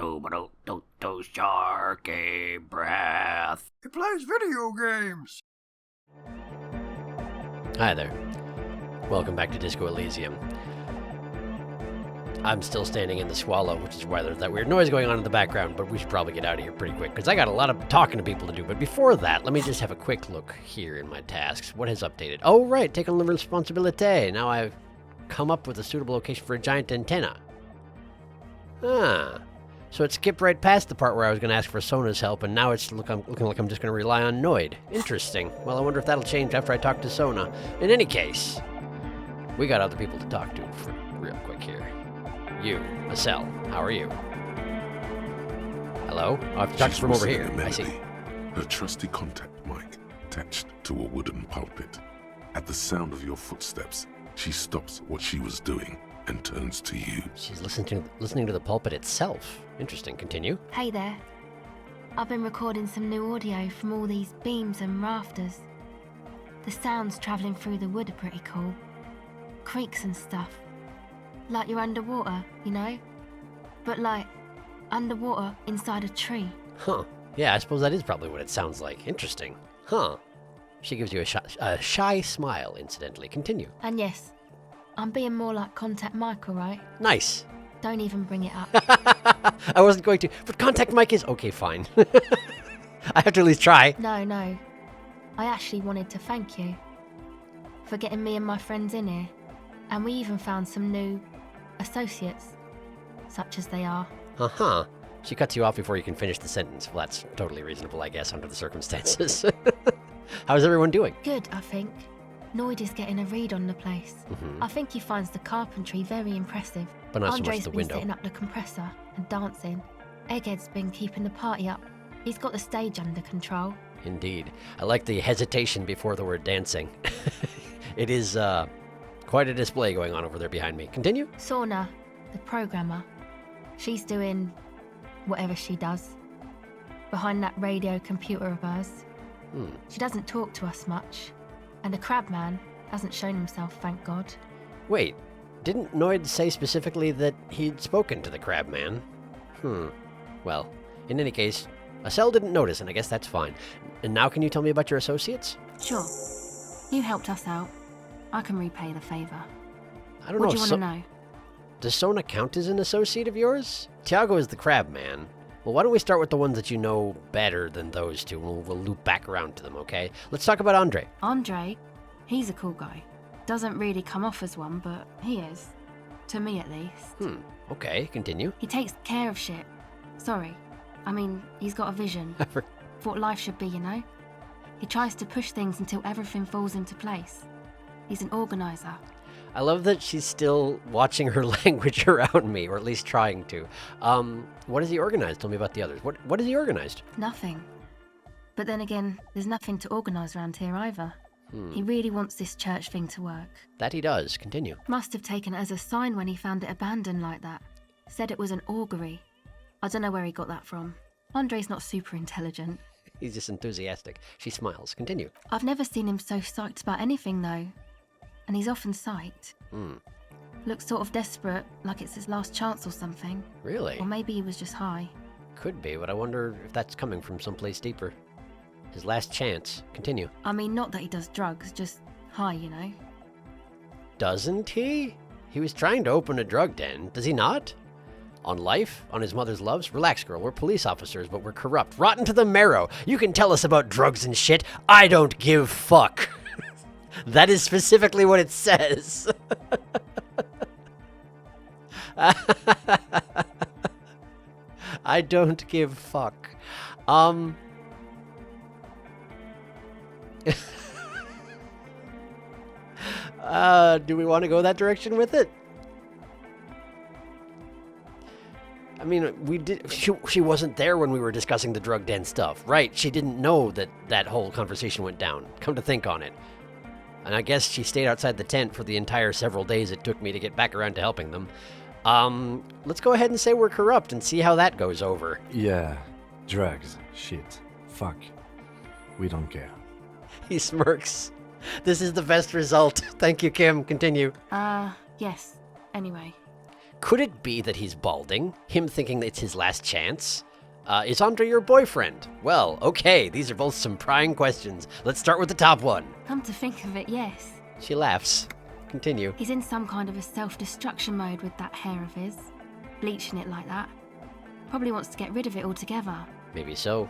SharkyBreath. He plays video games. Hi there. Welcome back to Disco Elysium. I'm still standing in the Swallow, which is why there's that weird noise going on in the background, but we should probably get out of here pretty quick, because I got a lot of talking to people to do. But before that, let me just have a quick look here in my tasks. What has updated? Oh, right, take on the responsibility. Now I've come up with a suitable location for a giant antenna. So it skipped right past the part where I was going to ask for Sona's help, and now it's looking like I'm just going to rely on Noid. Interesting. Well, I wonder if that'll change after I talk to Sona. In any case, we got other people to talk to for real quick here. You, Marcel, how are you? Hello? Oh, I have to talk from over here. I see. Her trusty contact mic attached to a wooden pulpit. At the sound of your footsteps, she stops what she was doing and turns to you. She's listening to the pulpit itself. Interesting. Continue. Hey there. I've been recording some new audio from all these beams and rafters. The sounds travelling through the wood are pretty cool. Creaks and stuff. Like you're underwater, you know? But like, underwater inside a tree. Huh. Yeah, I suppose that is probably what it sounds like. Interesting. Huh. She gives you a shy smile, incidentally. Continue. And yes, I'm being more like Contact Mike, alright? Nice. Don't even bring it up. I wasn't going to, but Contact Mike is... Okay, fine. I have to at least try. No. I actually wanted to thank you for getting me and my friends in here. And we even found some new associates, such as they are. Uh-huh. She cuts you off before you can finish the sentence. Well, that's totally reasonable, I guess, under the circumstances. How's everyone doing? Good, I think. Noid is getting a read on the place. I think he finds the carpentry very impressive. But not so much Andre's the been window. setting up the compressor and dancing. Egghead's been keeping the party up. He's got the stage under control. Indeed. I like the hesitation before the word dancing. It is, quite a display going on over there behind me. Continue? Sauna, the programmer, she's doing whatever she does behind that radio computer of hers. She doesn't talk to us much, and the Crabman hasn't shown himself, thank God. Wait, didn't Noid say specifically that he'd spoken to the Crabman? Well, in any case, Acel didn't notice, and I guess that's fine. And now can you tell me about your associates? Sure. You helped us out. I can repay the favor. I don't What know. do you want to know? Does Sona count as an associate of yours? Tiago is the Crabman. Well, why don't we start with the ones that you know better than those two, and we'll loop back around to them, okay? Let's talk about Andre. Andre, he's a cool guy. Doesn't really come off as one, but he is. To me, at least. Okay, continue. He takes care of shit. Sorry. I mean, he's got a vision. For what life should be, you know? He tries to push things until everything falls into place. He's an organizer. I love that she's still watching her language around me, or at least trying to. What has he organized? Tell me about the others. What has he organized? Nothing. But then again, there's nothing to organize around here either. He really wants this church thing to work. That he does. Continue. Must have taken it as a sign when he found it abandoned like that. Said it was an augury. I don't know where he got that from. Andre's not super intelligent. He's just enthusiastic. She smiles. Continue. I've never seen him so psyched about anything, though. And he's often psyched. Looks sort of desperate, like it's his last chance or something. Really? Or maybe he was just high. Could be, but I wonder if that's coming from someplace deeper. His last chance. Continue. I mean, not that he does drugs, just high, you know? Doesn't he? He was trying to open a drug den. Does he not? On life? On his mother's loves? Relax, girl. We're police officers, but we're corrupt. Rotten to the marrow. You can tell us about drugs and shit. I don't give fuck. That is specifically what it says. I don't give fuck. Do we want to go that direction with it? I mean, we did. She wasn't there when we were discussing the drug den stuff, right? She didn't know that whole conversation went down. Come to think on it. And I guess she stayed outside the tent for the entire several days it took me to get back around to helping them. Let's go ahead and say we're corrupt and see how that goes over. Yeah, drugs, shit, fuck. We don't care. He smirks. This is the best result. Thank you, Kim. Continue. Yes. Anyway. Could it be that he's balding? Him thinking that it's his last chance? Is Andre your boyfriend? Well, okay, these are both some prying questions. Let's start with the top one. Come to think of it, yes. She laughs. Continue. He's in some kind of a self-destruction mode with that hair of his. Bleaching it like that. Probably wants to get rid of it altogether. Maybe so.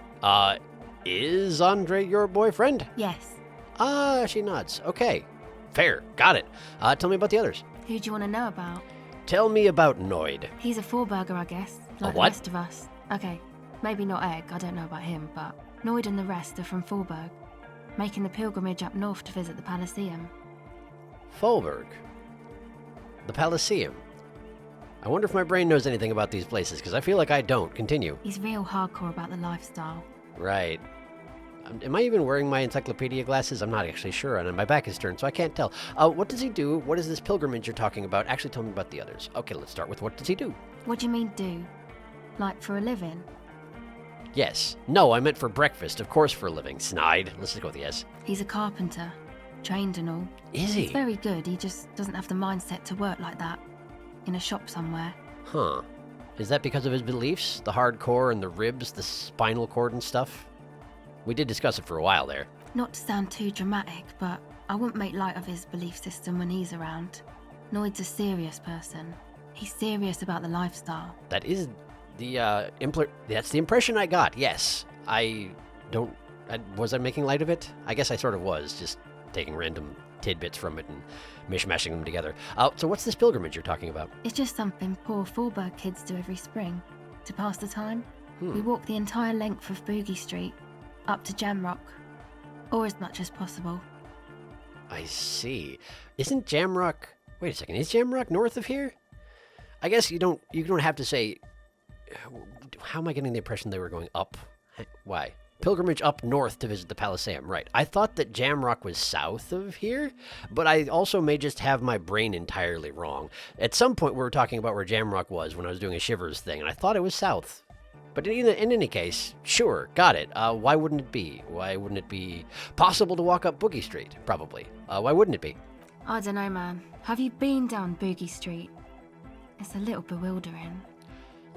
Is Andre your boyfriend? Yes. She nods. Okay. Fair. Got it. Tell me about the others. Who do you want to know about? Tell me about Noid. He's a four-burger, I guess. Like the what? rest of us. Okay. Maybe not Egg, I don't know about him, but Noid and the rest are from Forberg, making the pilgrimage up north to visit the Elysium. Folberg. The Elysium. I wonder if my brain knows anything about these places, because I feel like I don't. Continue. He's real hardcore about the lifestyle. Right. Am I even wearing my encyclopedia glasses? I'm not actually sure, and my back is turned, so I can't tell. What does he do? What is this pilgrimage you're talking about? Actually, tell me about the others. Okay, let's start with what does he do? What do you mean do? Like for a living? Yes. No, I meant for breakfast. Of course for a living. Snide. Let's just go with yes. He's a carpenter. Trained and all. Is he? He's very good, he just doesn't have the mindset to work like that. In a shop somewhere. Huh. Is that because of his beliefs? The hardcore and the ribs, the spinal cord and stuff? We did discuss it for a while there. Not to sound too dramatic, but I wouldn't make light of his belief system when he's around. Noid's a serious person. He's serious about the lifestyle. That is that's the impression I got, yes. Was I making light of it? I guess I sort of was, just taking random tidbits from it and mishmashing them together. So what's this pilgrimage you're talking about? It's just something poor Forberg kids do every spring. To pass the time, we walk the entire length of Boogie Street, up to Jamrock, or as much as possible. I see. Isn't Jamrock... Wait a second, is Jamrock north of here? I guess you don't have to say... How am I getting the impression they were going up? Why? Pilgrimage up north to visit the Elysium, right. I thought that Jamrock was south of here, but I also may just have my brain entirely wrong. At some point we were talking about where Jamrock was when I was doing a Shivers thing, and I thought it was south. But in any case, sure, got it. Why wouldn't it be? Why wouldn't it be possible to walk up Boogie Street? Probably. Why wouldn't it be? I don't know, man. Have you been down Boogie Street? It's a little bewildering.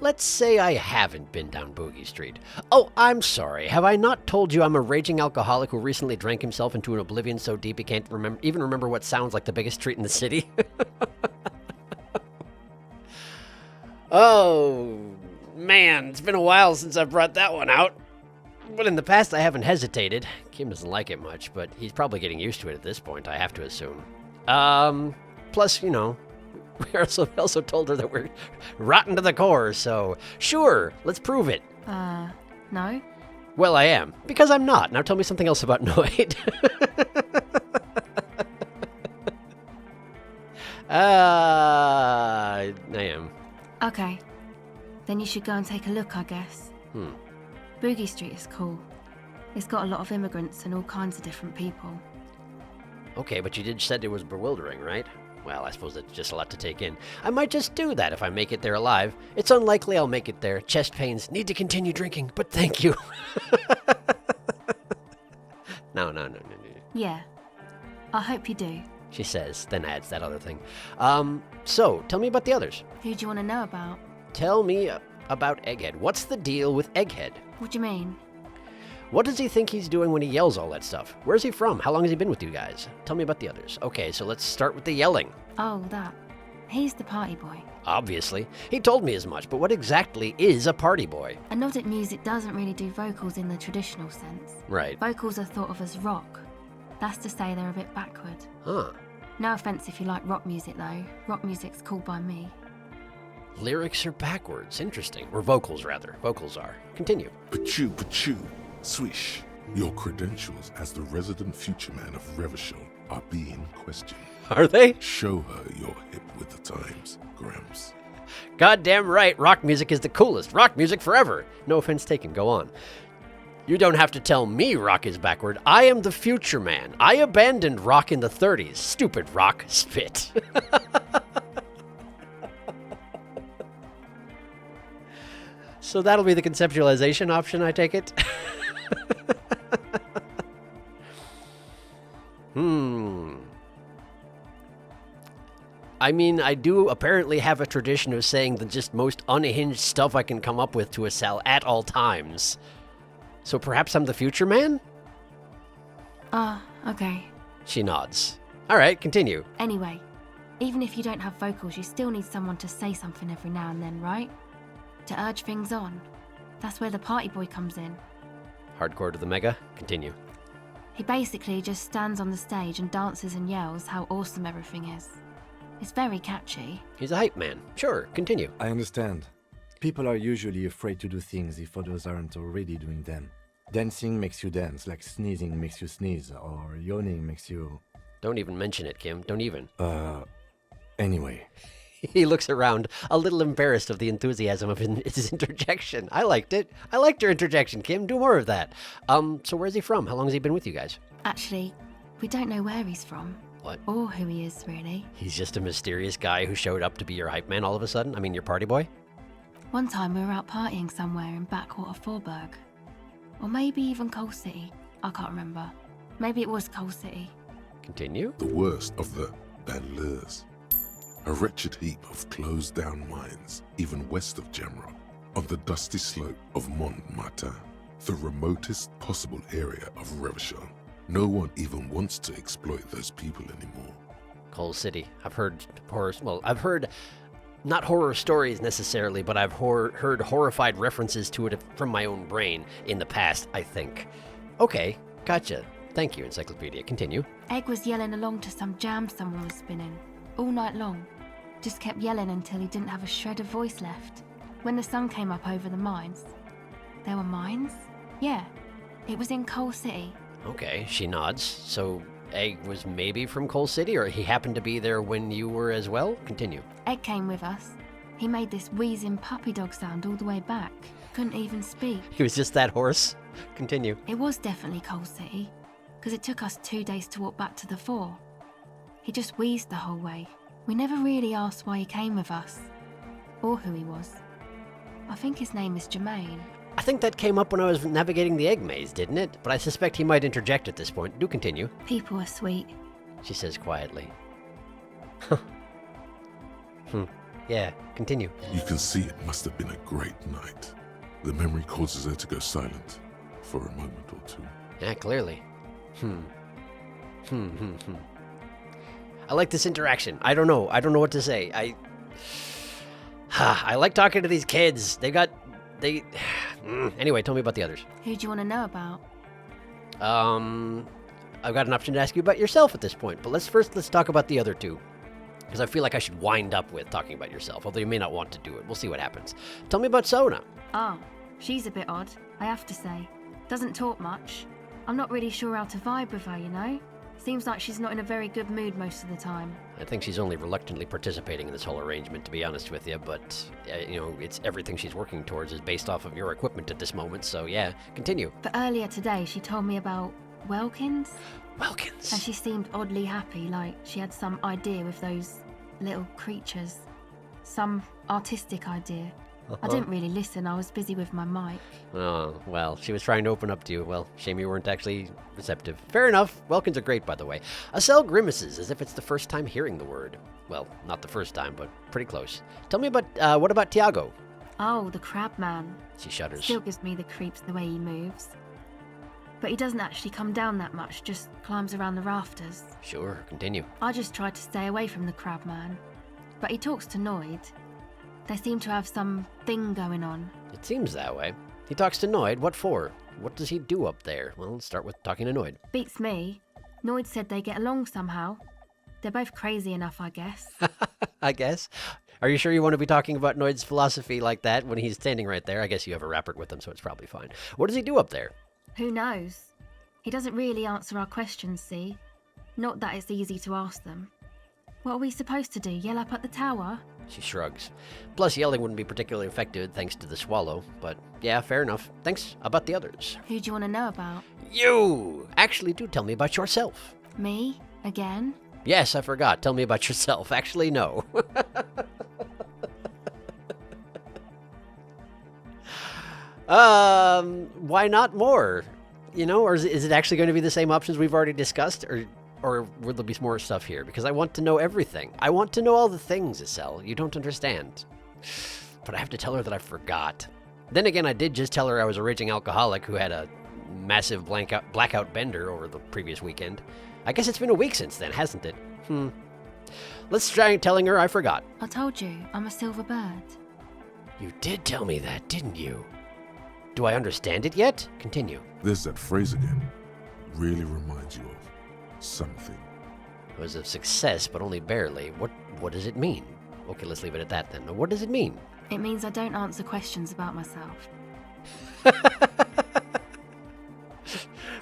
Let's say I haven't been down Boogie Street. Oh, I'm sorry. Have I not told you I'm a raging alcoholic who recently drank himself into an oblivion so deep he can't even remember what sounds like the biggest street in the city? Oh, man, it's been a while since I brought that one out. But in the past, I haven't hesitated. Kim doesn't like it much, but he's probably getting used to it at this point, I have to assume. Plus, we also told her that we're rotten to the core, so sure, let's prove it. No? Well, I am, because I'm not. Now tell me something else about Noid. I am. Okay. Then you should go and take a look, I guess. Boogie Street is cool. It's got a lot of immigrants and all kinds of different people. Okay, but you said it was bewildering, right? Well, I suppose that's just a lot to take in. I might just do that if I make it there alive. It's unlikely I'll make it there. Chest pains. Need to continue drinking, but thank you. No. Yeah. I hope you do. She says, then adds that other thing. So, tell me about the others. Who do you want to know about? Tell me about Egghead. What's the deal with Egghead? What do you mean? What does he think he's doing when he yells all that stuff? Where's he from? How long has he been with you guys? Tell me about the others. Okay, so let's start with the yelling. Oh, that. He's the party boy. Obviously. He told me as much, but what exactly is a party boy? A nod at music doesn't really do vocals in the traditional sense. Right. Vocals are thought of as rock. That's to say they're a bit backward. Huh. No offense if you like rock music, though. Rock music's cool by me. Lyrics are backwards. Interesting. Or vocals, rather. Vocals are. Continue. Pachoo, swish. Your credentials as the resident future man of Revachol are being questioned. Are they? Show her you're hip with the times, Gramps. Goddamn right. Rock music is the coolest. Rock music forever. No offense taken. Go on. You don't have to tell me rock is backward. I am the future man. I abandoned rock in the 30s. Stupid rock. Spit. So that'll be the conceptualization option, I take it? I mean, I do apparently have a tradition of saying the just most unhinged stuff I can come up with to a cell at all times. So perhaps I'm the future man? Okay. She nods. All right, continue. Anyway, even if you don't have vocals, you still need someone to say something every now and then, right? To urge things on. That's where the party boy comes in. Hardcore to the mega. Continue. He basically just stands on the stage and dances and yells how awesome everything is. It's very catchy. He's a hype man. Sure, continue. I understand. People are usually afraid to do things if others aren't already doing them. Dancing makes you dance, like sneezing makes you sneeze, or yawning makes you... Don't even mention it, Kim. Don't even. Anyway. He looks around, a little embarrassed of the enthusiasm of his interjection. I liked it. I liked your interjection, Kim. Do more of that. So where's he from? How long has he been with you guys? Actually, we don't know where he's from. What? Or who he is, really. He's just a mysterious guy who showed up to be your hype man all of a sudden? I mean, your party boy? One time we were out partying somewhere in backwater Forburg. Or maybe even Coal City. I can't remember. Maybe it was Coal City. Continue. The worst of the banlieues. A wretched heap of closed-down mines, even west of Jamrock, on the dusty slope of Montmartin, the remotest possible area of Revachol. No one even wants to exploit those people anymore. Coal City. I've heard horror... Well, I've heard... Not horror stories necessarily, but I've heard horrified references to it from my own brain in the past, I think. Okay, gotcha. Thank you, Encyclopedia. Continue. Egg was yelling along to some jam someone was spinning, all night long. Just kept yelling until he didn't have a shred of voice left. When the sun came up over the mines. There were mines? Yeah, it was in Coal City. Okay, she nods. So Egg was maybe from Coal City, or he happened to be there when you were as well? Continue. Egg came with us. He made this wheezing puppy dog sound all the way back. Couldn't even speak. He was just that hoarse. Continue. It was definitely Coal City, because it took us 2 days to walk back to the fort. He just wheezed the whole way. We never really asked why he came with us, or who he was. I think his name is Jermaine. I think that came up when I was navigating the egg maze, didn't it? But I suspect he might interject at this point. Do continue. People are sweet. She says quietly. Yeah, continue. You can see it must have been a great night. The memory causes her to go silent for a moment or two. Yeah, clearly. I like this interaction. I don't know what to say. I like talking to these kids. Anyway, tell me about the others. Who do you want to know about? I've got an option to ask you about yourself at this point, but let's talk about the other two. Because I feel like I should wind up with talking about yourself, although you may not want to do it. We'll see what happens. Tell me about Sona. Oh, she's a bit odd, I have to say. Doesn't talk much. I'm not really sure how to vibe with her, you know? Seems like she's not in a very good mood most of the time. I think she's only reluctantly participating in this whole arrangement, to be honest with you, but, it's everything she's working towards is based off of your equipment at this moment, so yeah, continue. But earlier today, she told me about Welkins. Welkins? And she seemed oddly happy, like she had some idea with those little creatures. Some artistic idea. I didn't really listen, I was busy with my mic. Oh, well, she was trying to open up to you. Well, shame you weren't actually receptive. Fair enough. Welkins are great, by the way. Acel grimaces as if it's the first time hearing the word. Well, not the first time, but pretty close. Tell me about, what about Tiago? Oh, the crab man. She shudders. Still gives me the creeps the way he moves. But he doesn't actually come down that much, just climbs around the rafters. Sure, continue. I just try to stay away from the crab man. But he talks to Noid. They seem to have some thing going on. It seems that way. He talks to Noid. What for? What does he do up there? Well, let's start with talking to Noid. Beats me. Noid said they get along somehow. They're both crazy enough, I guess. I guess. Are you sure you want to be talking about Noid's philosophy like that when he's standing right there? I guess you have a rapport with him, so it's probably fine. What does he do up there? Who knows? He doesn't really answer our questions, see? Not that it's easy to ask them. What are we supposed to do, yell up at the tower? She shrugs. Plus, yelling wouldn't be particularly effective thanks to the swallow. But yeah, fair enough. Thanks. About the others? Who do you want to know about? You! Actually, do tell me about yourself. Me? Again? Yes, I forgot. Tell me about yourself. Actually, no. Why not more? Or is it actually going to be the same options we've already discussed? Or will there be more stuff here? Because I want to know everything. I want to know all the things, Estelle. You don't understand. But I have to tell her that I forgot. Then again, I did just tell her I was a raging alcoholic who had a massive blackout bender over the previous weekend. I guess it's been a week since then, hasn't it? Let's try telling her I forgot. I told you, I'm a silver bird. You did tell me that, didn't you? Do I understand it yet? Continue. There's that phrase again. Really reminds you of something. It was a success, but only barely. What does it mean? Okay, let's leave it at that then. What does it mean? It means I don't answer questions about myself.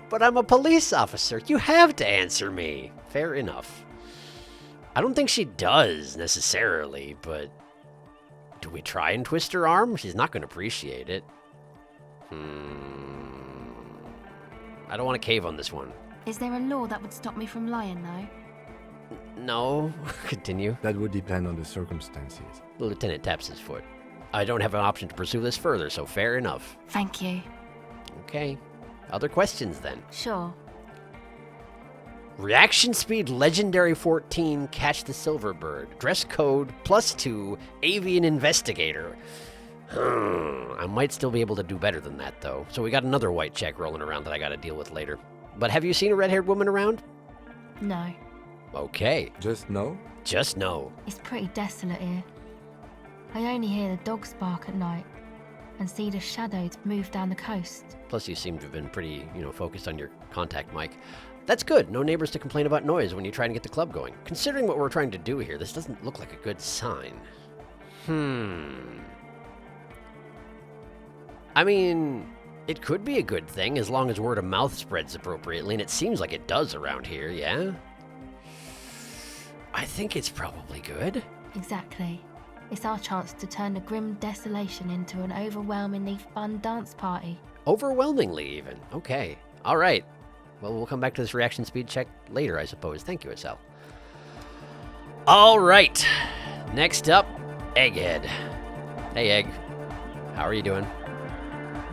But I'm a police officer. You have to answer me. Fair enough. I don't think she does, necessarily, but... Do we try and twist her arm? She's not going to appreciate it. I don't want to cave on this one. Is there a law that would stop me from lying, though? No. Continue. That would depend on the circumstances. The lieutenant taps his foot. I don't have an option to pursue this further, so fair enough. Thank you. Okay. Other questions, then? Sure. Reaction speed legendary 14, catch the silver bird. Dress code +2, avian investigator. I might still be able to do better than that, though. So we got another white check rolling around that I gotta deal with later. But have you seen a red-haired woman around? No. Okay. Just no? Just no. It's pretty desolate here. I only hear the dogs bark at night and see the shadows move down the coast. Plus you seem to have been pretty, focused on your contact mic. That's good. No neighbors to complain about noise when you try and get the club going. Considering what we're trying to do here, this doesn't look like a good sign. I mean, it could be a good thing as long as word of mouth spreads appropriately, and it seems like it does around here, yeah? I think it's probably good. Exactly. It's our chance to turn the grim desolation into an overwhelmingly fun dance party. Overwhelmingly, even. Okay. All right. Well, we'll come back to this reaction speed check later, I suppose. Thank you, Estelle. All right. Next up, Egghead. Hey, Egg. How are you doing?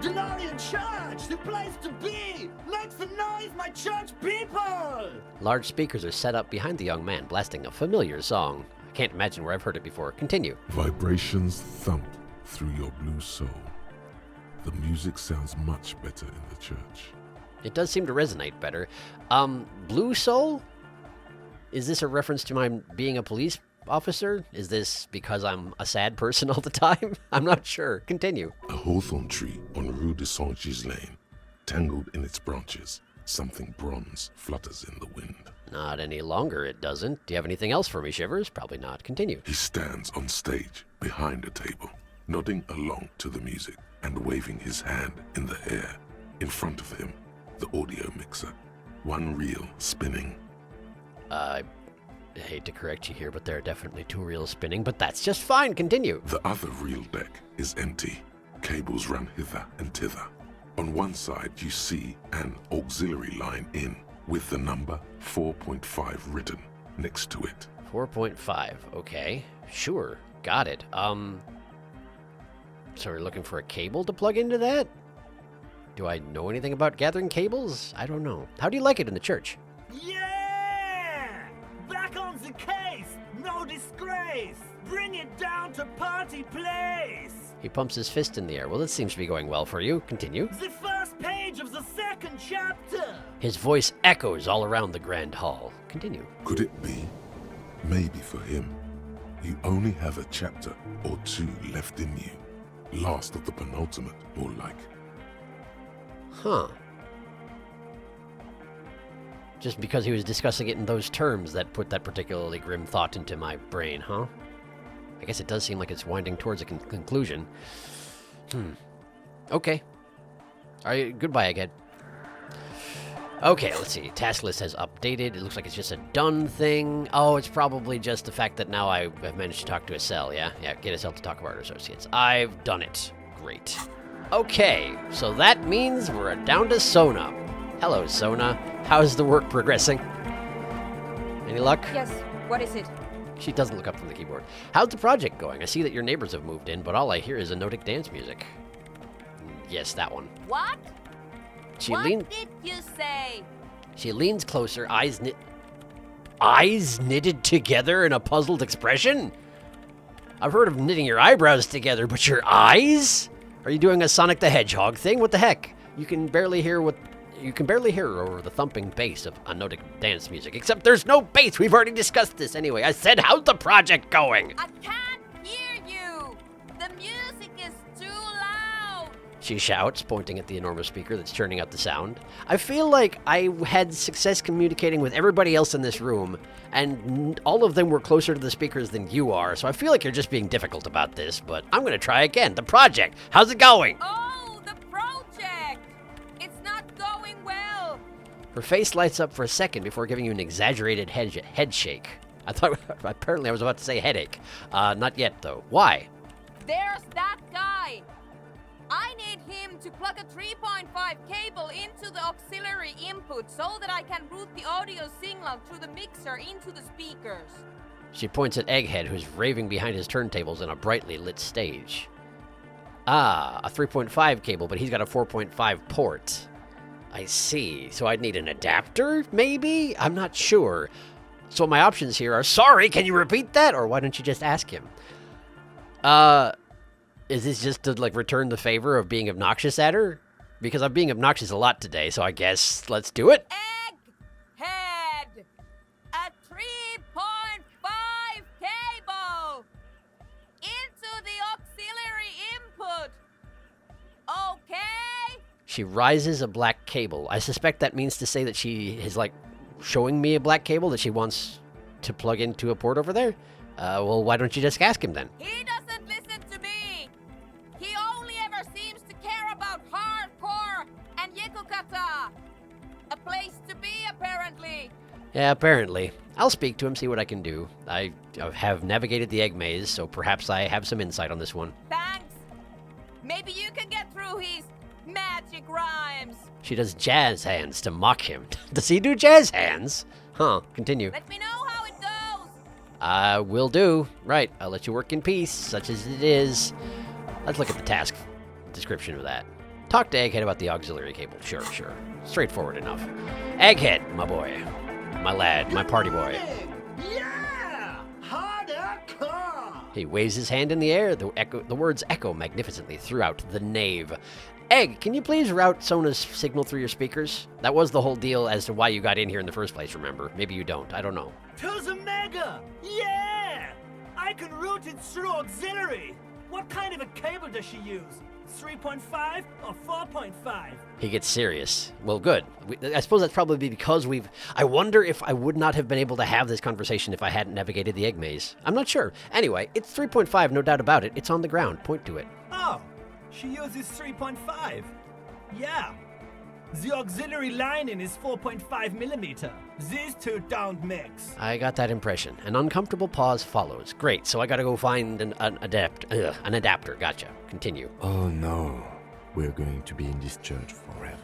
DeLorean Church, the place to be! Make some noise, my church people! Large speakers are set up behind the young man, blasting a familiar song. I can't imagine where I've heard it before. Continue. Vibrations thump through your blue soul. The music sounds much better in the church. It does seem to resonate better. Blue Soul? Is this a reference to my being a police officer? Is this because I'm a sad person all the time? I'm not sure. Continue. A hawthorn tree on Rue de Saint-Ghislain, tangled in its branches, something bronze flutters in the wind. Not any longer, it doesn't. Do you have anything else for me, Shivers? Probably not. Continue. He stands on stage behind a table, nodding along to the music and waving his hand in the air. In front of him, the audio mixer, one reel spinning. I hate to correct you here, but there are definitely 2 reels spinning, but that's just fine. Continue. The other reel deck is empty. Cables run hither and thither. On one side, you see an auxiliary line in with the number 4.5 written next to it. 4.5. Okay. Sure. Got it. So we're looking for a cable to plug into that? Do I know anything about gathering cables? I don't know. How do you like it in the church? Yeah! Back on the case! No disgrace! Bring it down to party place! He pumps his fist in the air. Well, this seems to be going well for you. Continue. The first page of the second chapter! His voice echoes all around the grand hall. Continue. Could it be? Maybe for him, you only have a chapter or 2 left in you. Last of the penultimate, more like. Huh. Just because he was discussing it in those terms that put that particularly grim thought into my brain, huh? I guess it does seem like it's winding towards a conclusion. Okay. Alright, goodbye, Egghead. Okay, let's see. Task list has updated. It looks like it's just a done thing. Oh, it's probably just the fact that now I have managed to talk to Estelle, yeah? Yeah, get Estelle to talk about our associates. I've done it. Great. Okay, so that means we're down to Sona. Hello, Sona. How's the work progressing? Any luck? Yes, what is it? She doesn't look up from the keyboard. How's the project going? I see that your neighbors have moved in, but all I hear is Enotic dance music. Yes, that one. What? She What leans. did you say? She leans closer, eyes knit. eyes knitted together in a puzzled expression? I've heard of knitting your eyebrows together, but your eyes? Are you doing a Sonic the Hedgehog thing? What the heck? You can barely hear over the thumping bass of anodic dance music. Except there's no bass. We've already discussed this anyway. I said, how's the project going? I can't hear you. The music is too loud. She shouts, pointing at the enormous speaker that's churning out the sound. I feel like I had success communicating with everybody else in this room, and all of them were closer to the speakers than you are, so I feel like you're just being difficult about this, but I'm gonna try again. The project, how's it going? Oh, the project. It's not going well. Her face lights up for a second before giving you an exaggerated head shake. I thought, apparently I was about to say headache. Not yet, though. Why? There's that guy. I need him to plug a 3.5 cable into the auxiliary input so that I can route the audio signal through the mixer into the speakers. She points at Egghead, who's raving behind his turntables on a brightly lit stage. Ah, a 3.5 cable, but he's got a 4.5 port. I see. So I'd need an adapter, maybe? I'm not sure. So my options here are, sorry, can you repeat that? Or why don't you just ask him? Is this just to, like, return the favor of being obnoxious at her? Because I'm being obnoxious a lot today, so I guess let's do it. Egghead! A 3.5 cable! Into the auxiliary input! Okay? She rises a black cable. I suspect that means to say that she is, like, showing me a black cable that she wants to plug into a port over there? Well, why don't you just ask him then? He doesn't listen to me! He only ever seems to care about hardcore and Yekukata! A place to be, apparently! Yeah, apparently. I'll speak to him, see what I can do. I have navigated the egg maze, so perhaps I have some insight on this one. Thanks! Maybe you can get through his magic rhymes! She does jazz hands to mock him. Does he do jazz hands? Huh, continue. Let me know how it goes! Will do. Right, I'll let you work in peace, such as it is. Let's look at the task description of that. Talk to Egghead about the auxiliary cable. Sure. Straightforward enough. Egghead, my boy. My lad, my party boy. Yeah! Hardcore! He waves his hand in the air. The words echo magnificently throughout the nave. Egg, can you please route Sona's signal through your speakers? That was the whole deal as to why you got in here in the first place, remember? Maybe you don't. I don't know. To the mega! Yeah! I can route it through auxiliary! What kind of a cable does she use? 3.5 or 4.5? He gets serious. Well, good. I suppose that's probably because I wonder if I would not have been able to have this conversation if I hadn't navigated the egg maze. I'm not sure. Anyway, it's 3.5, no doubt about it. It's on the ground. Point to it. Oh, she uses 3.5. Yeah. The auxiliary lining is 4.5 millimeter. These two don't mix. I got that impression. An uncomfortable pause follows. Great, so I gotta go find an adapter. Gotcha. Continue. Oh no, we're going to be in this church forever.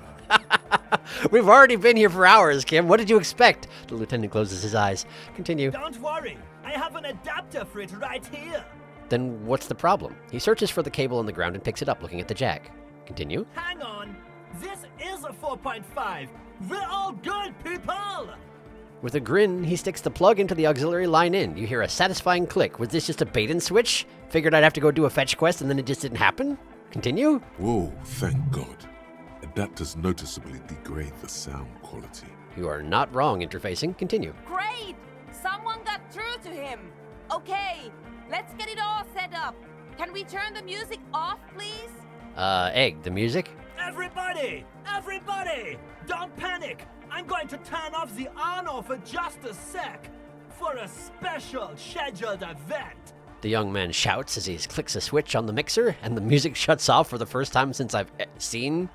We've already been here for hours, Kim. What did you expect? The lieutenant closes his eyes. Continue. Don't worry. I have an adapter for it right here. Then what's the problem? He searches for the cable on the ground and picks it up, looking at the jack. Continue. Hang on. This is a 4.5. We're all good, people! With a grin, he sticks the plug into the auxiliary line in. You hear a satisfying click. Was this just a bait and switch? Figured I'd have to go do a fetch quest and then it just didn't happen? Continue? Whoa, thank God. Adapters noticeably degrade the sound quality. You are not wrong, interfacing. Continue. Great! Someone got through to him! Okay, let's get it all set up. Can we turn the music off, please? Egg, the music? Everybody! Don't panic! I'm going to turn off the on for just a sec for a special scheduled event. The young man shouts as he clicks a switch on the mixer, and the music shuts off for the first time since I've seen...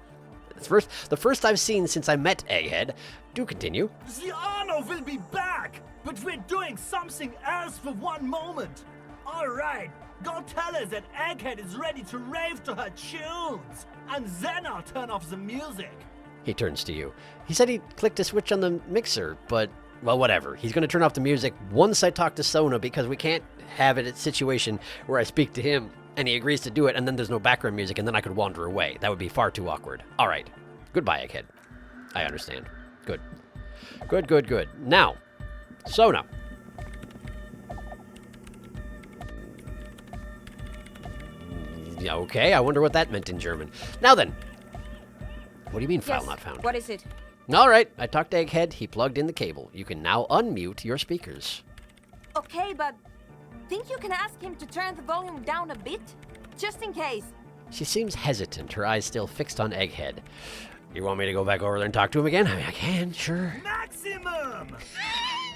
The first I've seen since I met Egghead. Do continue. The Arno will be back, but we're doing something else for one moment. All right, go tell her that Egghead is ready to rave to her tunes, and then I'll turn off the music. He turns to you. He said he clicked a switch on the mixer, but, well, whatever. He's going to turn off the music once I talk to Sona, because we can't have it a situation where I speak to him and he agrees to do it, and then there's no background music, and then I could wander away. That would be far too awkward. All right. Goodbye, Egghead. I understand. Good. Now, So now. Yeah, okay, I wonder what that meant in German. Now then. What do you mean, file Yes, not found? what is it? All right, I talked to Egghead. He plugged in the cable. You can now unmute your speakers. Okay, but think you can ask him to turn the volume down a bit? Just in case. She seems hesitant, her eyes still fixed on Egghead. You want me to go back over there and talk to him again? I mean, I can, sure. Maximum!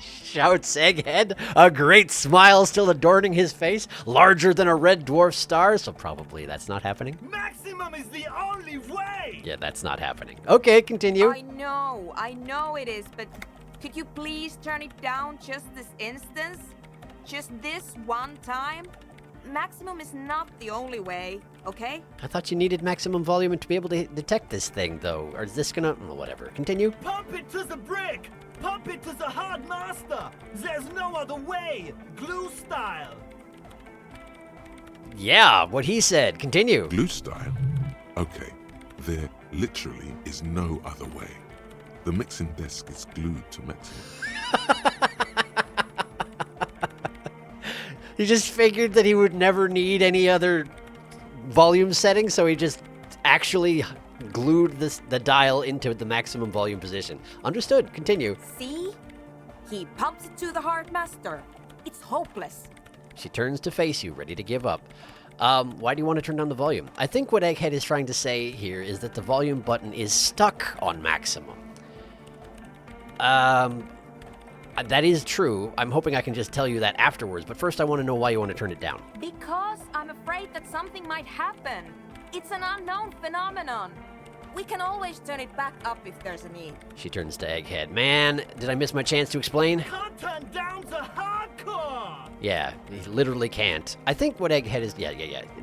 Shouts Egghead, a great smile still adorning his face, larger than a red dwarf star, so probably that's not happening. Maximum is the only way! Yeah, that's not happening. Okay, continue. I know it is, but could you please turn it down just this instance? Just this one time? Maximum is not the only way, okay? I thought you needed maximum volume to be able to detect this thing, though. Or is this gonna... Oh, whatever. Continue. Pump it to the brick! Pump it to the hard master! There's no other way! Glue style! Yeah, what he said. Continue. Glue style? Okay, there literally is no other way. The mixing desk is glued to maximum. He just figured that he would never need any other volume setting, so he just actually glued the dial into the maximum volume position. Understood. Continue. See? He pumps it to the hard master. It's hopeless. She turns to face you, ready to give up. Why do you want to turn down the volume? I think what Egghead is trying to say here is that the volume button is stuck on maximum. That is true. I'm hoping I can just tell you that afterwards, but first I want to know why you want to turn it down. Because I'm afraid that something might happen. It's an unknown phenomenon. We can always turn it back up if there's a need. She turns to Egghead. Man, did I miss my chance to explain? Can't turn down the hardcore! Yeah, he literally can't. I think what Egghead is... Yeah.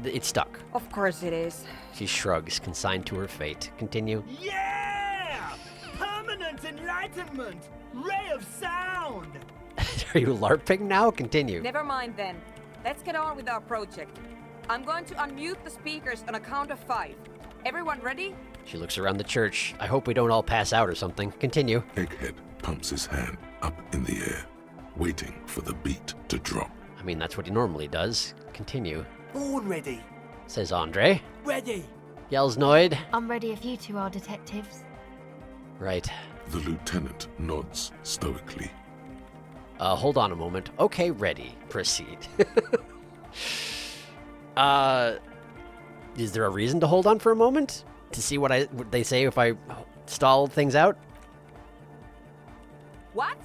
It's stuck. Of course it is. She shrugs, consigned to her fate. Continue. Yeah! Permanent enlightenment! Ray of sound! Are you LARPing now? Continue. Never mind then. Let's get on with our project. I'm going to unmute the speakers on a count of 5. Everyone ready? She looks around the church. I hope we don't all pass out or something. Continue. Egghead pumps his hand up in the air, waiting for the beat to drop. I mean, that's what he normally does. Continue. Born ready! Says Andre. Ready! Yells Noid. I'm ready if you two are detectives. Right. The lieutenant nods stoically. Hold on a moment. Okay, ready. Proceed. Is there a reason to hold on for a moment? To see what they say if I stall things out? What?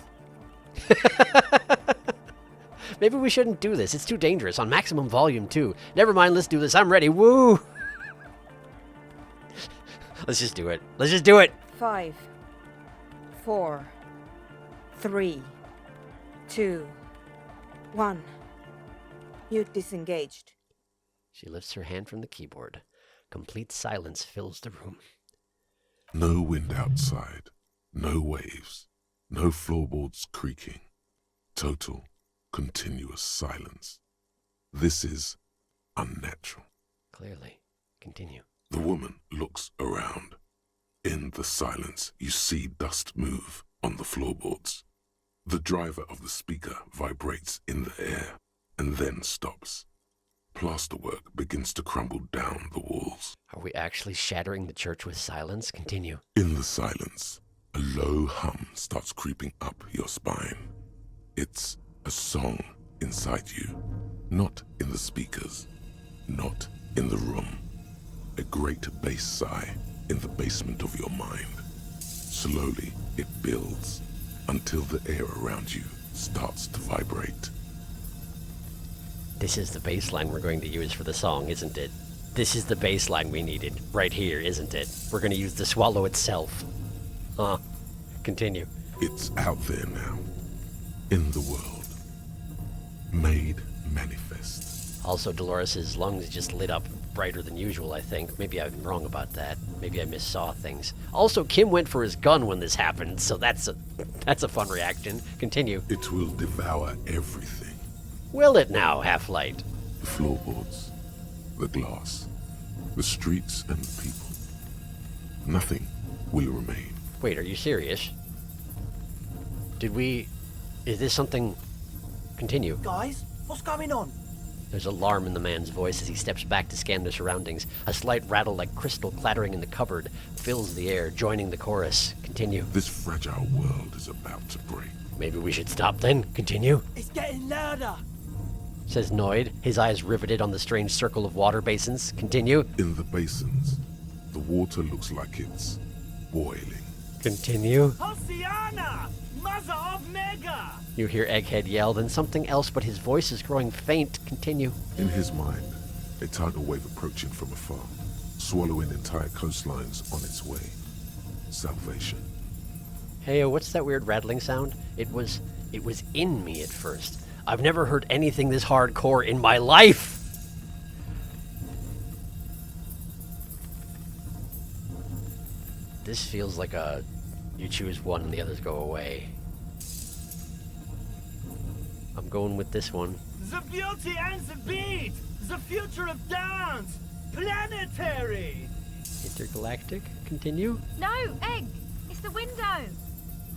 Maybe we shouldn't do this. It's too dangerous. On maximum volume, too. Never mind, let's do this. I'm ready. Woo! Let's just do it. Let's just do it! 5, 4, 3, 2, 1. Mute disengaged. She lifts her hand from the keyboard. Complete silence fills the room. No wind outside, no waves, no floorboards creaking. Total, continuous silence. This is unnatural. Clearly. Continue. The woman looks around. In the silence, you see dust move on the floorboards. The driver of the speaker vibrates in the air and then stops. Plasterwork begins to crumble down the walls. Are we actually shattering the church with silence? Continue. In the silence, a low hum starts creeping up your spine. It's a song inside you, not in the speakers, not in the room. A great bass sigh in the basement of your mind. Slowly, it builds until the air around you starts to vibrate. This is the bass line we're going to use for the song, isn't it? This is the bass line we needed, right here, isn't it? We're going to use the swallow itself. Continue. It's out there now, in the world, made manifest. Also, Dolores' lungs just lit up brighter than usual, I think. Maybe I'm wrong about that. Maybe I missaw things. Also, Kim went for his gun when this happened, so that's a fun reaction. Continue. It will devour everything. Will it now, Half-Light? The floorboards, the glass, the streets and people. Nothing will remain. Wait, are you serious? Did we Is this something... Continue. Guys, what's going on? There's alarm in the man's voice as he steps back to scan the surroundings. A slight rattle like crystal clattering in the cupboard fills the air, joining the chorus. Continue. This fragile world is about to break. Maybe we should stop then. Continue. It's getting louder. Says Noid, his eyes riveted on the strange circle of water basins. Continue. In the basins, the water looks like it's boiling. Continue. Hosiana! Mother of Mega! You hear Egghead yell, then something else, but his voice is growing faint. Continue. In his mind, a tidal wave approaching from afar, swallowing entire coastlines on its way. Salvation. Hey, what's that weird rattling sound? It was in me at first. I've never heard anything this hardcore in my life! This feels like a... You choose one and the others go away. I'm going with this one. The beauty and the beat! The future of dance! Planetary! Intergalactic? Continue? No, Egg! It's the window!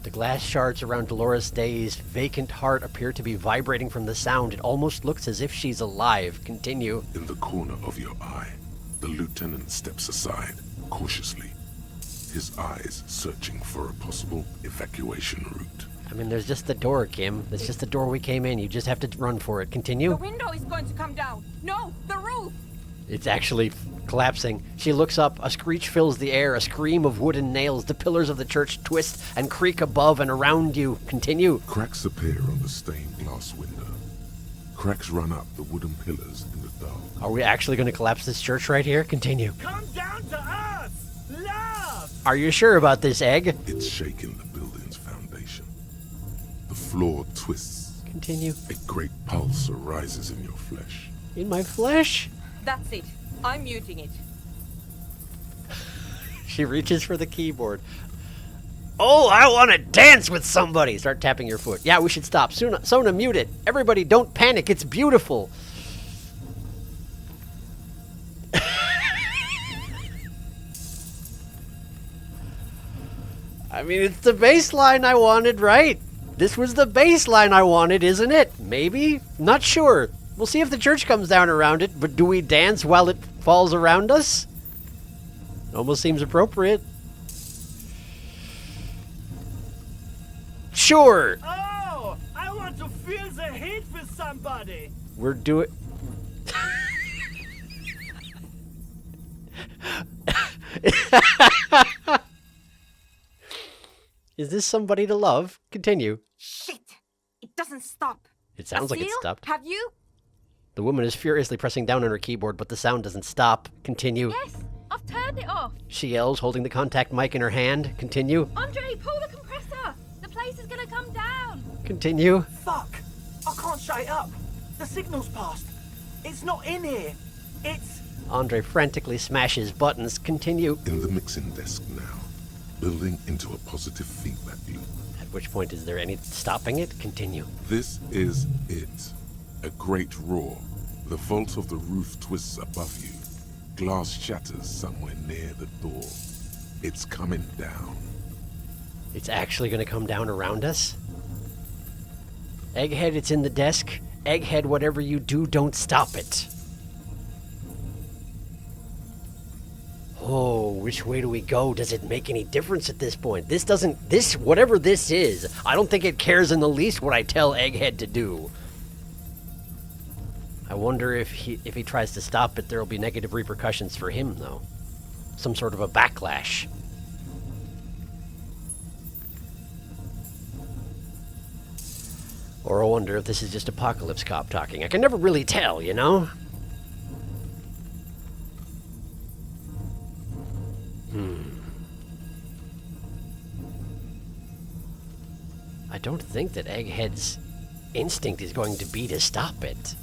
The glass shards around Dolores Day's vacant heart appear to be vibrating from the sound. It almost looks as if she's alive. Continue. In the corner of your eye, the lieutenant steps aside, cautiously, his eyes searching for a possible evacuation route. I mean, there's just the door, Kim. There's just the door we came in. You just have to run for it. The Continue. window is going to come down. No, the roof. It's actually collapsing. She looks up. A screech fills the air. A scream of wooden nails. The pillars of the church twist and creak above and around you. Continue. Cracks appear on the stained glass window. Cracks run up the wooden pillars in the dark. Are we actually going to collapse this church right here? Continue. Come down to us! Love! Are you sure about this, Egg? It's shaking the building's foundation. The floor twists. Continue. A great pulse arises in your flesh. In my flesh? That's it. I'm muting it. She reaches for the keyboard. Oh, I want to dance with somebody. Start tapping your foot. Yeah, we should stop. Sona, mute it. Everybody, don't panic. It's beautiful. I mean, it's the bass line I wanted, right? This was the bass line I wanted, isn't it? Maybe? Not sure. We'll see if the church comes down around it, but do we dance while it falls around us? Almost seems appropriate. Sure! Oh! I want to feel the heat with somebody! We're doing... Is this somebody to love? Continue. Shit! It doesn't stop. It sounds like it Seal, stopped. Have you? The woman is furiously pressing down on her keyboard, but the sound doesn't stop. Continue. Yes, I've turned it off. She yells, holding the contact mic in her hand. Continue. Andre, pull the compressor. The place is gonna come down. Continue. Fuck! I can't shut it up! The signal's passed! It's not in here! It's... Andre frantically smashes buttons. Continue. In the mixing desk now, building into a positive feedback loop. At which point is there any stopping it? Continue. This is it. A great roar. The vault of the roof twists above you. Glass shatters somewhere near the door. It's coming down. It's actually going to come down around us? Egghead, it's in the desk. Egghead, whatever you do, don't stop it. Oh, which way do we go? Does it make any difference at this point? Whatever this is, I don't think it cares in the least what I tell Egghead to do. I wonder if he tries to stop it, there will be negative repercussions for him, though. Some sort of a backlash. Or I wonder if this is just Apocalypse Cop talking. I can never really tell, you know? I don't think that Egghead's instinct is going to be to stop it.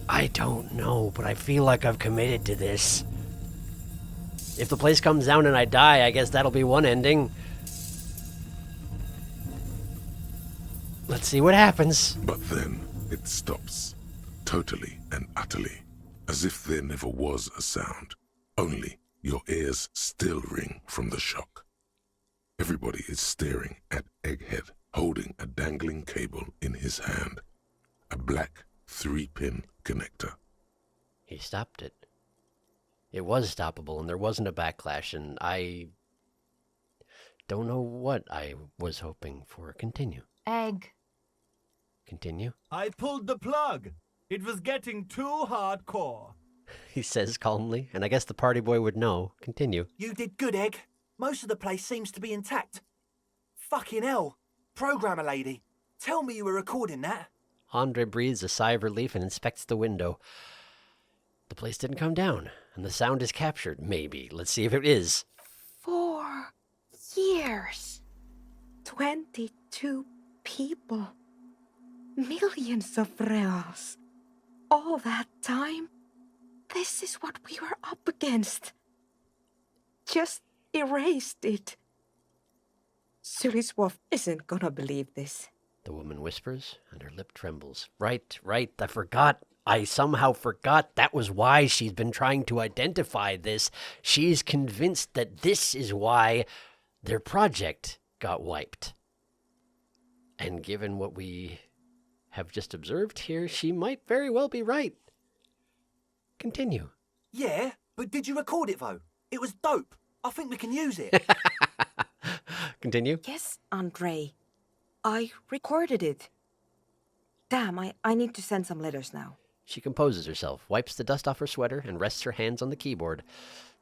I don't know, but I feel like I've committed to this. If the place comes down and I die, I guess that'll be one ending. Let's see what happens. But then, It stops, totally and utterly, as if there never was a sound. Only your ears still ring from the shock. Everybody is staring at Egghead, holding a dangling cable in his hand. A black 3-pin connector. He stopped it. It was stoppable, and there wasn't a backlash, and I don't know what I was hoping for. Continue. Egg. Continue. I pulled the plug. It was getting too hardcore. He says calmly, and I guess the party boy would know. Continue. You did good, Egg. Most of the place seems to be intact. Fucking hell. Programmer lady, tell me you were recording that. Andre breathes a sigh of relief and inspects the window. The place didn't come down, and the sound is captured. Maybe. Let's see if it is. 4 years. 22 people. Millions of reals. All that time? This is what we were up against. Just erased it. Suliswolf isn't gonna believe this. The woman whispers, and her lip trembles. Right. I forgot. I somehow forgot that was why she's been trying to identify this. She's convinced that this is why their project got wiped. And given what we have just observed here, she might very well be right. Continue. Yeah, but did you record it though? It was dope. I think we can use it. Continue. Yes, Andre. I recorded it. Damn, I need to send some letters now. She composes herself, wipes the dust off her sweater, and rests her hands on the keyboard.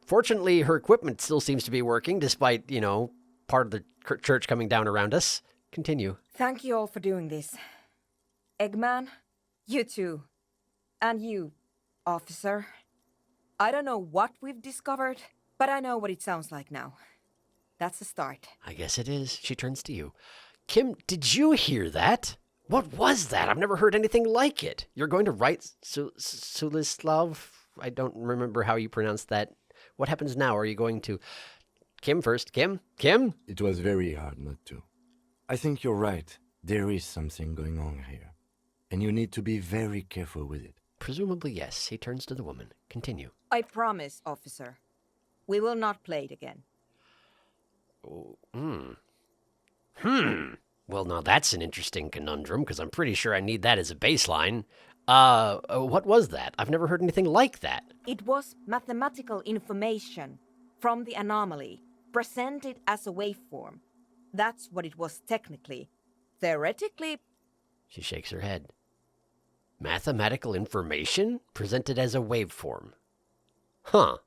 Fortunately, her equipment still seems to be working, despite, part of the church coming down around us. Continue. Thank you all for doing this. Eggman, you too. And you, officer. I don't know what we've discovered, but I know what it sounds like now. That's a start. I guess it is. She turns to you. Kim, did you hear that? What was that? I've never heard anything like it. You're going to write Sulislav? I don't remember how you pronounce that. What happens now? Are you going to... Kim first. Kim? It was very hard not to. I think you're right. There is something going on here. And you need to be very careful with it. Presumably, yes. He turns to the woman. Continue. I promise, officer. We will not play it again. Well, now that's an interesting conundrum, because I'm pretty sure I need that as a baseline. What was that? I've never heard anything like that. It was mathematical information from the anomaly, presented as a waveform. That's what it was technically. Theoretically... She shakes her head. Mathematical information presented as a waveform. Huh.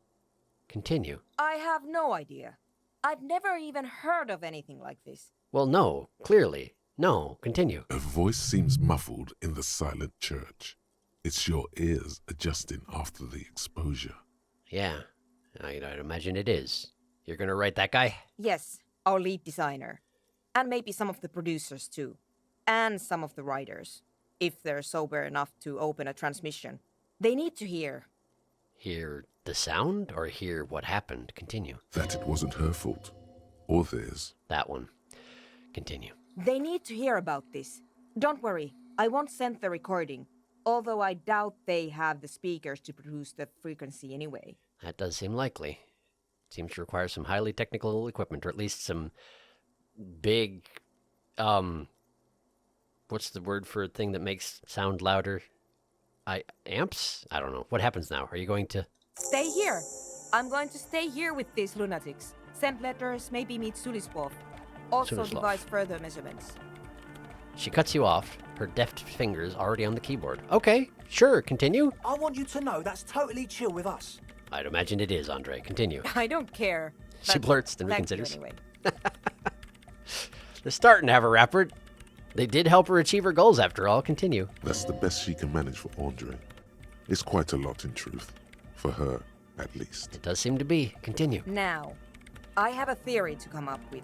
Continue. I have no idea. I've never even heard of anything like this. Well, no, clearly. No, continue. A voice seems muffled in the silent church. It's your ears adjusting after the exposure. Yeah, I'd imagine it is. You're gonna write that guy? Yes, our lead designer. And maybe some of the producers too. And some of the writers. If they're sober enough to open a transmission. They need to hear. Hear the sound or hear what happened? Continue. That it wasn't her fault. Or theirs. That one. Continue. They need to hear about this. Don't worry, I won't send the recording. Although I doubt they have the speakers to produce the frequency anyway. That does seem likely. Seems to require some highly technical equipment, or at least some big, what's the word for a thing that makes sound louder? Amps? I don't know. What happens now? Are you going to... Stay here. I'm going to stay here with these lunatics. Send letters, maybe meet Suliswolf. Also Sulislav. devise further measurements. She cuts you off, her deft fingers already on the keyboard. Okay, sure, continue. I want you to know that's totally chill with us. I'd imagine it is, Andre. Continue. I don't care. She but blurts, then thank you reconsiders. anyway. They're starting to have a rapper. They did help her achieve her goals, after all. Continue. That's the best she can manage for Andre. It's quite a lot in truth. For her, at least. It does seem to be. Continue. Now, I have a theory to come up with.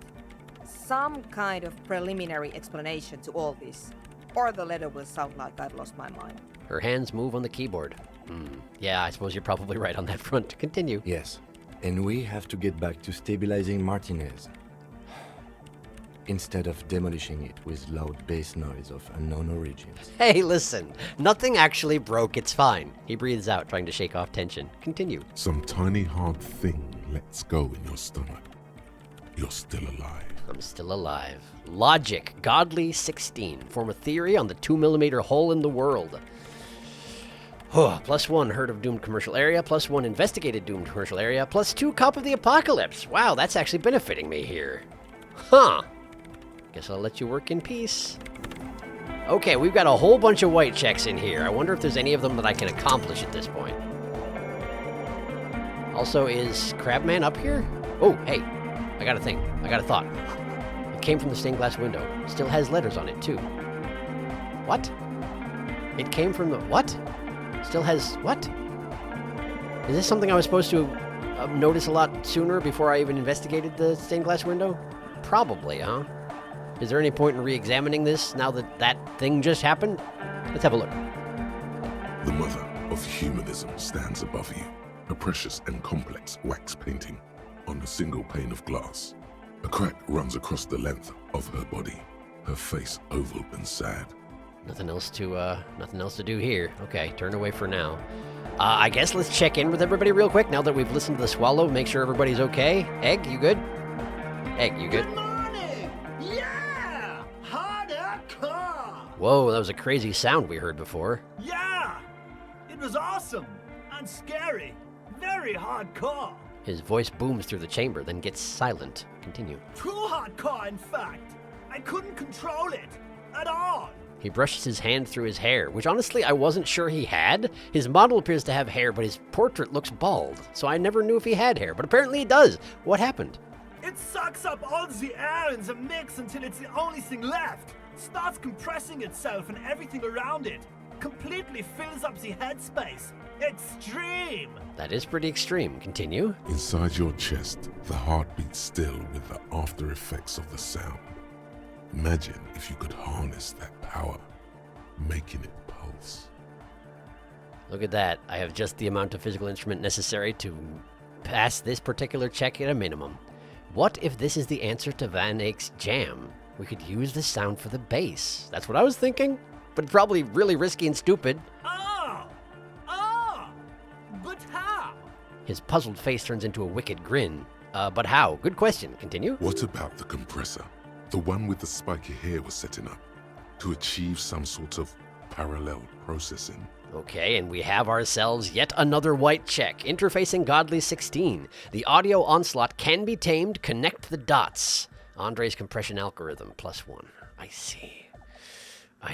Some kind of preliminary explanation to all this. Or the letter will sound like I've lost my mind. Her hands move on the keyboard. Yeah, I suppose you're probably right on that front. Continue. Yes. And we have to get back to stabilizing Martinez. instead of demolishing it with loud bass noise of unknown origins. Hey, listen. Nothing actually broke. It's fine. He breathes out, trying to shake off tension. Continue. Some tiny hard thing lets go in your stomach. You're still alive. I'm still alive. Logic. Godly 16. Form a theory on the 2mm hole in the world. +1 heard of doomed commercial area, +1 investigated doomed commercial area, +2 cop of the apocalypse. Wow, that's actually benefiting me here. Huh. Guess I'll let you work in peace. Okay, we've got a whole bunch of white checks in here. I wonder if there's any of them that I can accomplish at this point. Also, is Crabman up here? Oh, hey. I got a thing. I got a thought. It came from the stained glass window. Still has letters on it, too. What? It came from the... What? Still has... What? Is this something I was supposed to notice a lot sooner before I even investigated the stained glass window? Probably, huh? Is there any point in re-examining this now that that thing just happened? Let's have a look. The mother of humanism stands above you, a precious and complex wax painting on a single pane of glass. A crack runs across the length of her body, her face oval and sad. Nothing else to do here. Okay, turn away for now. I guess let's check in with everybody real quick now that we've listened to the swallow, make sure everybody's okay. Egg, you good? Egg, you good? Good morning! Yeah! Hardcore! Whoa, that was a crazy sound we heard before. Yeah! It was awesome and scary. Very hardcore. His voice booms through the chamber, then gets silent. Continue. Too hardcore, in fact. I couldn't control it at all. He brushes his hand through his hair, which honestly I wasn't sure he had. His model appears to have hair, but his portrait looks bald, so I never knew if he had hair, but apparently he does. What happened? It sucks up all the air in the mix until it's the only thing left. Starts compressing itself and everything around it. Completely fills up the headspace. Extreme! That is pretty extreme. Continue. Inside your chest, the heart beats still with the after effects of the sound. Imagine if you could harness that power, making it pulse. Look at that. I have just the amount of physical instrument necessary to pass this particular check at a minimum. What if this is the answer to Van Eyck's jam? We could use the sound for the bass. That's what I was thinking, but it's probably really risky and stupid. But how? His puzzled face turns into a wicked grin. But how? Good question. Continue. What about the compressor? The one with the spiky hair was setting up to achieve some sort of parallel processing. Okay, and we have ourselves yet another white check. Interfacing Godly 16. The audio onslaught can be tamed. Connect the dots. Andre's compression algorithm, +1. I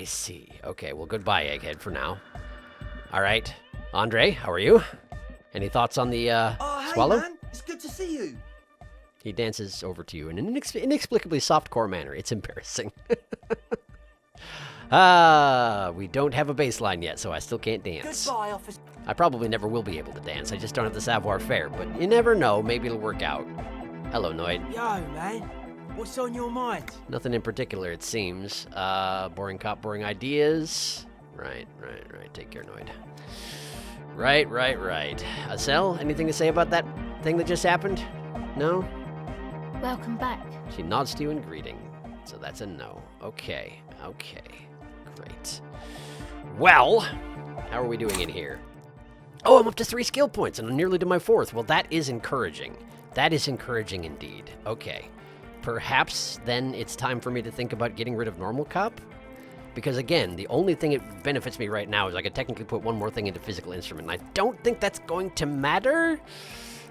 see. Okay, well, goodbye, Egghead, for now. All right. Andre, how are you? Any thoughts on the swallow? Hey man, it's good to see you. He dances over to you in an inexplicably soft-core manner. It's embarrassing. We don't have a bass line yet, so I still can't dance. Goodbye, officer. I probably never will be able to dance. I just don't have the savoir-faire, but you never know. Maybe it'll work out. Hello, Noid. Yo, man. What's on your mind? Nothing in particular, it seems. Boring cop, boring ideas. Right. Take care, Noid. Right. Acel, anything to say about that thing that just happened? No? Welcome back. She nods to you in greeting, so that's a no. Okay. Great. Well, how are we doing in here? Oh, I'm up to 3 skill points, and I'm nearly to my 4th. Well, that is encouraging. That is encouraging indeed. Okay. Perhaps then it's time for me to think about getting rid of normal cop? Because again, the only thing it benefits me right now is I could technically put one more thing into physical instrument, and I don't think that's going to matter.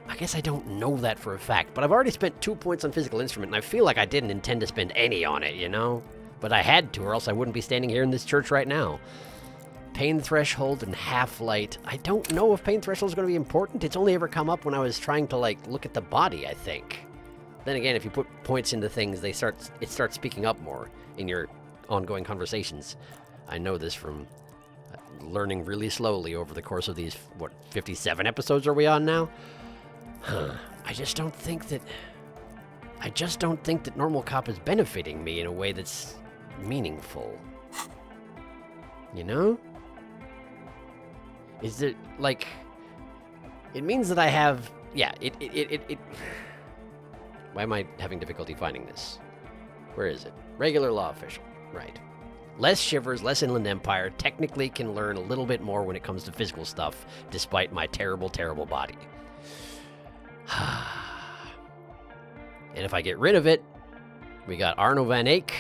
I guess I don't know that for a fact, but I've already spent 2 points on physical instrument, and I feel like I didn't intend to spend any on it, you know? But I had to, or else I wouldn't be standing here in this church right now. Pain threshold and half-light. I don't know if pain threshold is going to be important. It's only ever come up when I was trying to, look at the body, I think. Then again, if you put points into things, it starts speaking up more in your ongoing conversations. I know this from learning really slowly over the course of these, 57 episodes are we on now? I just don't think that normal cop is benefiting me in a way that's meaningful. You know? Is it it means that I have, yeah, it why am I having difficulty finding this? Where is it? Regular law official. Right. Less shivers, less Inland Empire. Technically can learn a little bit more when it comes to physical stuff, despite my terrible, terrible body. And if I get rid of it, we got Arno van Eyck,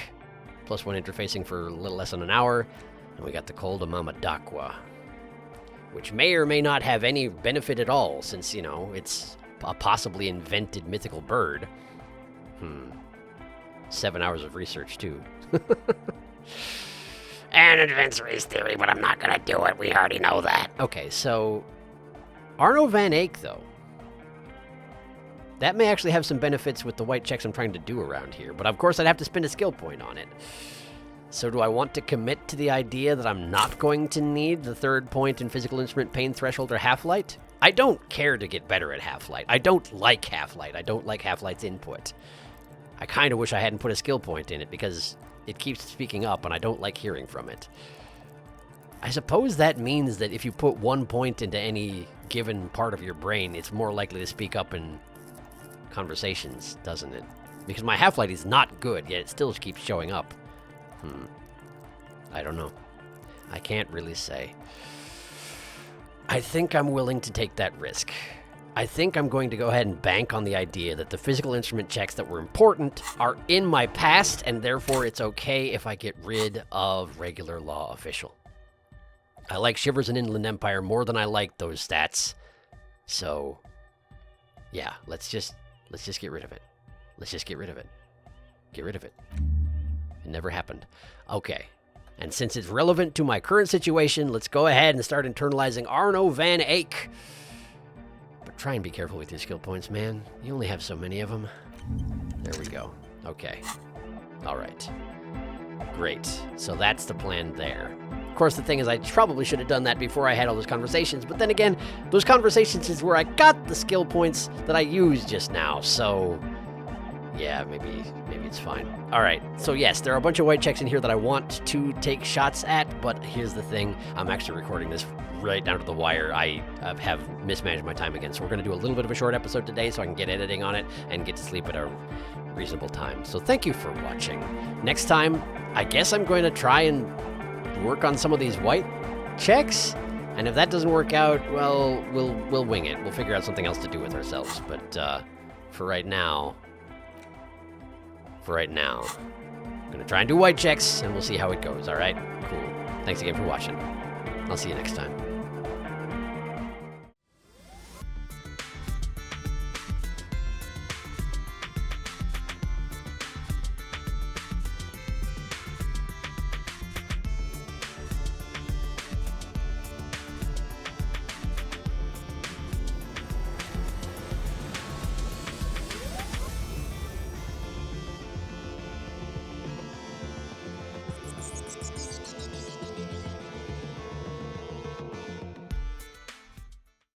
+1 interfacing for a little less than an hour, and we got the Col de Mamadakwa, which may or may not have any benefit at all, since, you know, it's a possibly invented mythical bird. 7 hours of research, too. And advanced race theory, but I'm not gonna do it. We already know that. Okay, so Arno van Eyck, though. That may actually have some benefits with the white checks I'm trying to do around here, but of course I'd have to spend a skill point on it. So do I want to commit to the idea that I'm not going to need the 3rd point in physical instrument pain threshold or half-light? I don't care to get better at half-light. I don't like half-light. I don't like half-light's input. I kind of wish I hadn't put a skill point in it because it keeps speaking up and I don't like hearing from it. I suppose that means that if you put 1 point into any given part of your brain, it's more likely to speak up in conversations, doesn't it? Because my half-light is not good, yet it still keeps showing up. I don't know. I can't really say. I think I'm willing to take that risk. I think I'm going to go ahead and bank on the idea that the physical instrument checks that were important are in my past, and therefore it's okay if I get rid of regular law official. I like Shivers and Inland Empire more than I like those stats. So, yeah, let's just get rid of it. Let's just get rid of it. Get rid of it. It never happened. Okay. And since it's relevant to my current situation, let's go ahead and start internalizing Arno van Eyck. But try and be careful with your skill points, man. You only have so many of them. There we go. Okay. All right. Great. So that's the plan there. Of course, the thing is, I probably should have done that before I had all those conversations. But then again, those conversations is where I got the skill points that I used just now. So, yeah, maybe it's fine. All right. So, yes, there are a bunch of white checks in here that I want to take shots at. But here's the thing. I'm actually recording this right down to the wire. I have mismanaged my time again. So we're going to do a little bit of a short episode today so I can get editing on it and get to sleep at a reasonable time. So thank you for watching. Next time, I guess I'm going to try and work on some of these white checks, and if that doesn't work out, well, we'll wing it. We'll figure out something else to do with ourselves. But for right now, I'm gonna try and do white checks, and we'll see how it goes. All right, cool. Thanks again for watching. I'll see you next time.